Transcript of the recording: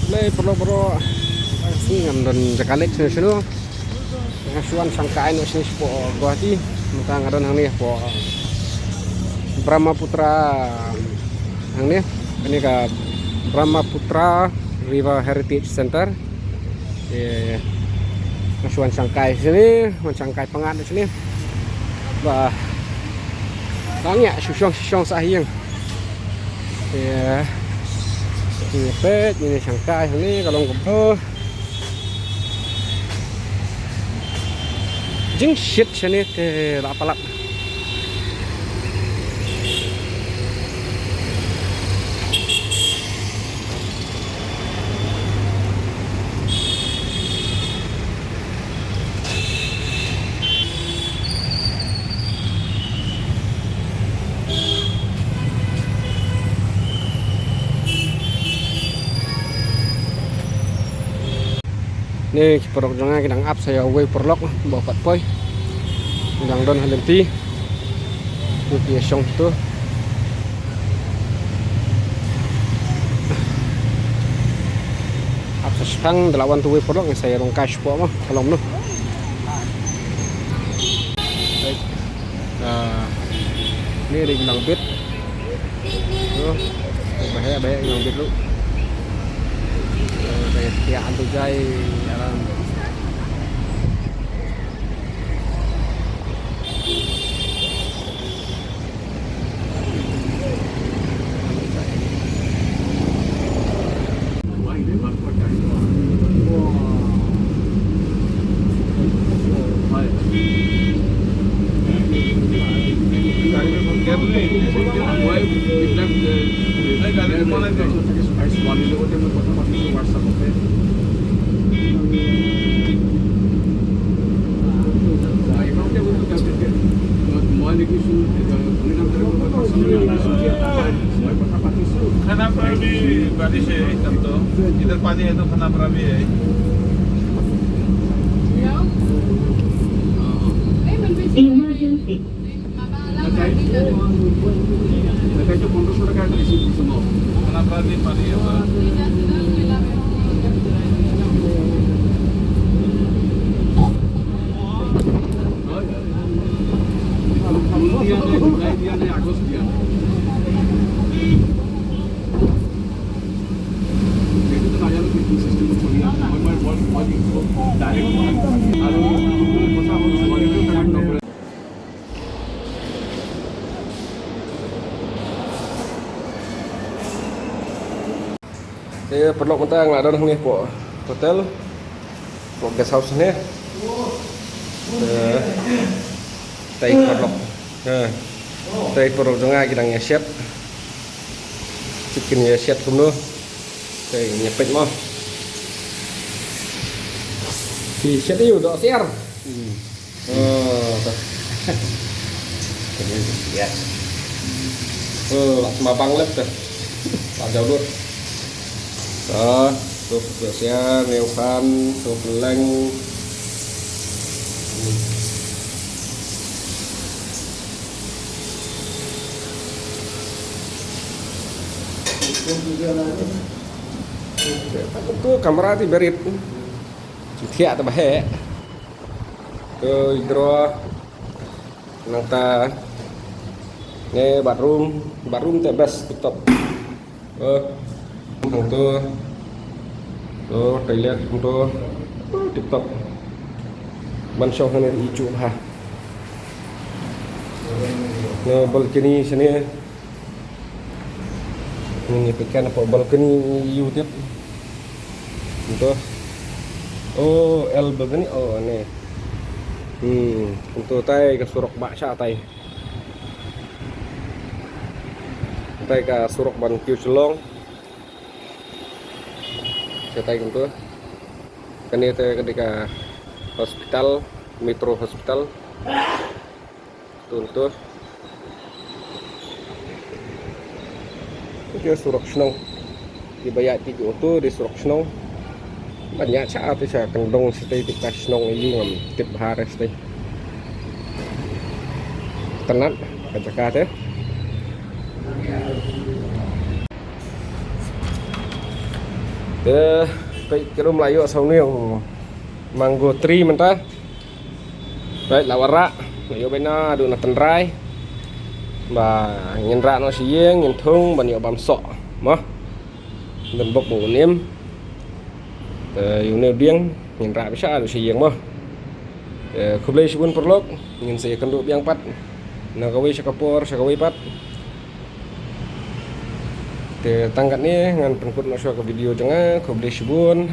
Lay perlu sini ngamdan jakalik sini ngasuan sangkain sini po Guwahati mata ngaran hang ni po Brahmaputra hang ni ini ka Brahmaputra River Heritage Center ngasuan sangkai sini sangkai pengat di sini bah banyak susong sahing ya ini pet ini sangkai ini kalau ngobrol jing shit sini ke lapalap ni perok jangan kidang up saya way perlok bawa kat poi kidang don halenti tu dia song tu up sesang delawan tu way perlok saya rong cash po mah kalau nu baik ni di bilang bit tu bahaya bilang bit lu kesetiaan tu jai dalam खाना प्रावी बारिश है तब तो इधर पानी है तो खाना प्रावी है Emergency. खाना प्रावी पानी है Saya perlu mentang ada ni po hotel po guest house ni tay perlu tay perlu jangan kidang chef chicken ya chef kumno tay nyepet mah si chef itu dah siar mà băng lép rồi làm giàu luôn đó súp rửa xe nêu phan súp lanh itu kamera ti berit thiạ ta bahe rồi draw nang ta nghe bathroom te best top nang tu toilet tu tip top ban show kan icu ha no balcony sini ini pekan apa balcony YouTube untuk L begini ni untuk tay ke surok baksa tay ke surok ban kiu celong saya untuk kan itu ketika hospital Metro Hospital untuk dia surok senong dibayar tiga itu di surok senong banyak saat saya kendong stay di senong ini ngam tip hari stay tenat kacakat ya Baik kira Melayu sau ni mango tree mentah. Baik lawara Melayu bena adu na tenrai. Ba ngin ra no sieng ngin thung ban yo bam sok mah. Dan bok bu nim. Yu neu dieng ngin ra bisa adu sieng mah. Kublai sibun perlok ngin saya kenduk biang pat. Na kawai sakapor sakawai pat. Tangkat ni ngan pengkut nak ke video jangan kublai sibun